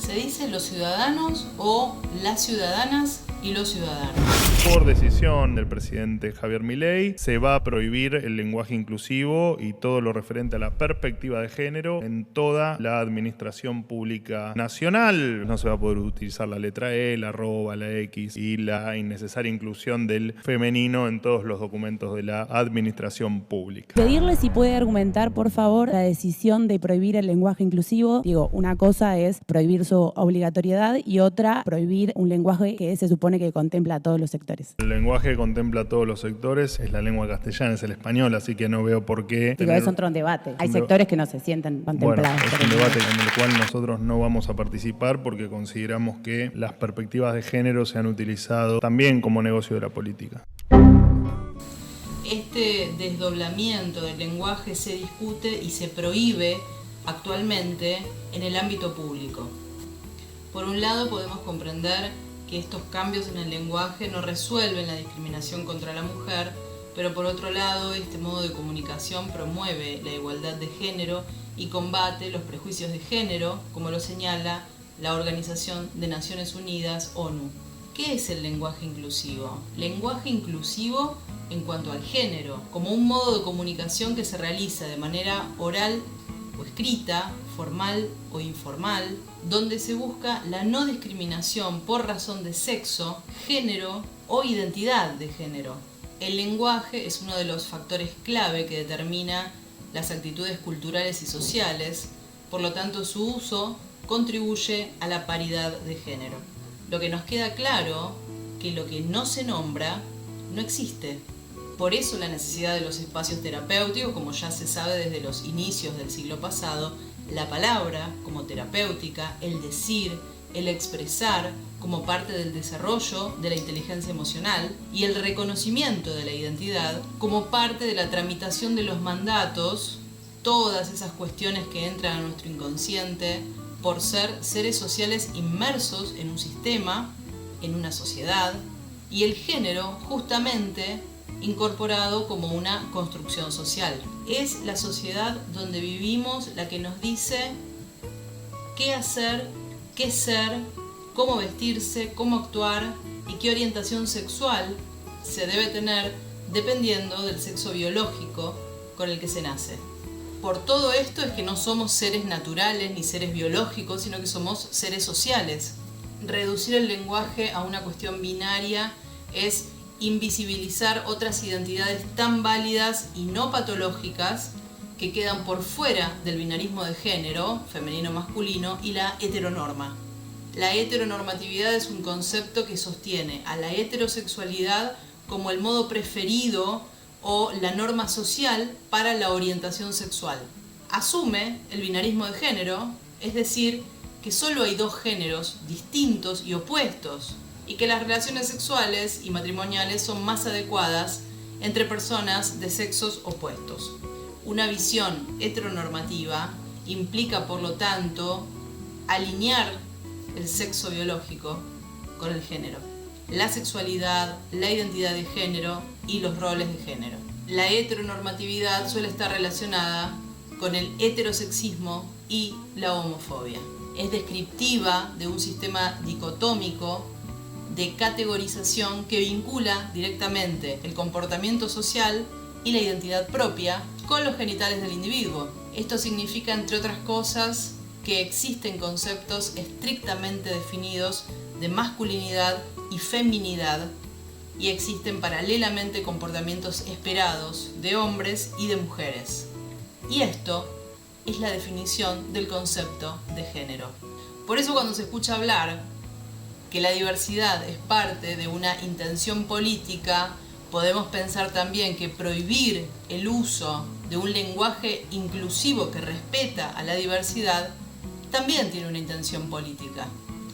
¿Se dice los ciudadanos o las ciudadanas y los ciudadanos? Por decisión del presidente Javier Milei, se va a prohibir el lenguaje inclusivo y todo lo referente a la perspectiva de género en toda la administración pública nacional. No se va a poder utilizar la letra E, la arroba, la X y la innecesaria inclusión del femenino en todos los documentos de la administración pública. Pedirle si puede argumentar, por favor, la decisión de prohibir el lenguaje inclusivo. Digo, una cosa es prohibir su obligatoriedad y otra, prohibir un lenguaje que se supone que contempla a todos los sectores. El lenguaje que contempla a todos los sectores es la lengua castellana, es el español, así que no veo por qué... Digo, es otro debate. Hay sectores que no se sienten contemplados. Bueno, es un debate en el cual nosotros no vamos a participar porque consideramos que las perspectivas de género se han utilizado también como negocio de la política. Este desdoblamiento del lenguaje se discute y se prohíbe actualmente en el ámbito público. Por un lado, podemos comprender que estos cambios en el lenguaje no resuelven la discriminación contra la mujer, pero por otro lado, este modo de comunicación promueve la igualdad de género y combate los prejuicios de género, como lo señala la Organización de Naciones Unidas, ONU. ¿Qué es el lenguaje inclusivo? Lenguaje inclusivo en cuanto al género, como un modo de comunicación que se realiza de manera oral o escrita, formal o informal, donde se busca la no discriminación por razón de sexo, género o identidad de género. El lenguaje es uno de los factores clave que determina las actitudes culturales y sociales, por lo tanto su uso contribuye a la paridad de género. Lo que nos queda claro que lo que no se nombra no existe. Por eso la necesidad de los espacios terapéuticos, como ya se sabe desde los inicios del siglo pasado, la palabra como terapéutica, el decir, el expresar como parte del desarrollo de la inteligencia emocional y el reconocimiento de la identidad como parte de la tramitación de los mandatos, todas esas cuestiones que entran a nuestro inconsciente por ser seres sociales inmersos en un sistema, en una sociedad, y el género justamente incorporado como una construcción social. Es la sociedad donde vivimos la que nos dice qué hacer, qué ser, cómo vestirse, cómo actuar y qué orientación sexual se debe tener dependiendo del sexo biológico con el que se nace. Por todo esto es que no somos seres naturales ni seres biológicos, sino que somos seres sociales. Reducir el lenguaje a una cuestión binaria es invisibilizar otras identidades tan válidas y no patológicas que quedan por fuera del binarismo de género, femenino-masculino, y la heteronorma. La heteronormatividad es un concepto que sostiene a la heterosexualidad como el modo preferido o la norma social para la orientación sexual. Asume el binarismo de género, es decir, que solo hay dos géneros distintos y opuestos, y que las relaciones sexuales y matrimoniales son más adecuadas entre personas de sexos opuestos. Una visión heteronormativa implica, por lo tanto, alinear el sexo biológico con el género, la sexualidad, la identidad de género y los roles de género. La heteronormatividad suele estar relacionada con el heterosexismo y la homofobia. Es descriptiva de un sistema dicotómico de categorización que vincula directamente el comportamiento social y la identidad propia con los genitales del individuo. Esto significa, entre otras cosas, que existen conceptos estrictamente definidos de masculinidad y feminidad y existen paralelamente comportamientos esperados de hombres y de mujeres. Y esto es la definición del concepto de género. Por eso cuando se escucha hablar que la diversidad es parte de una intención política, podemos pensar también que prohibir el uso de un lenguaje inclusivo que respeta a la diversidad también tiene una intención política.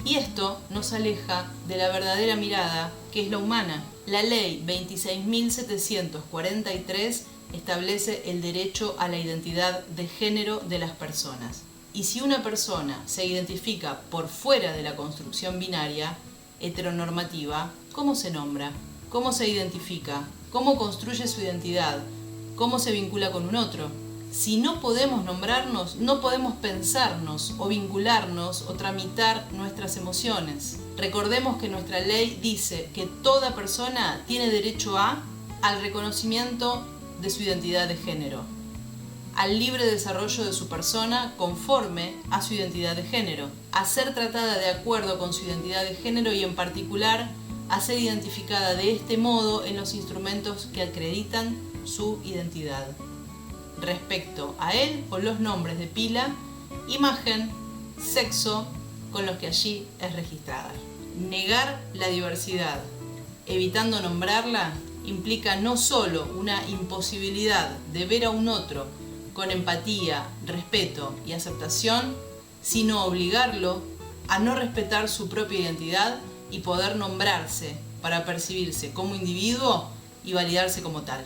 Y esto nos aleja de la verdadera mirada que es la humana. La ley 26.743 establece el derecho a la identidad de género de las personas. Y si una persona se identifica por fuera de la construcción binaria, heteronormativa, ¿cómo se nombra? ¿Cómo se identifica? ¿Cómo construye su identidad? ¿Cómo se vincula con un otro? Si no podemos nombrarnos, no podemos pensarnos o vincularnos o tramitar nuestras emociones. Recordemos que nuestra ley dice que toda persona tiene derecho al reconocimiento de su identidad de género, al libre desarrollo de su persona conforme a su identidad de género, a ser tratada de acuerdo con su identidad de género y en particular a ser identificada de este modo en los instrumentos que acreditan su identidad. Respecto a él o los nombres de pila, imagen, sexo con los que allí es registrada. Negar la diversidad, evitando nombrarla, implica no solo una imposibilidad de ver a un otro con empatía, respeto y aceptación, sino obligarlo a no respetar su propia identidad y poder nombrarse para percibirse como individuo y validarse como tal.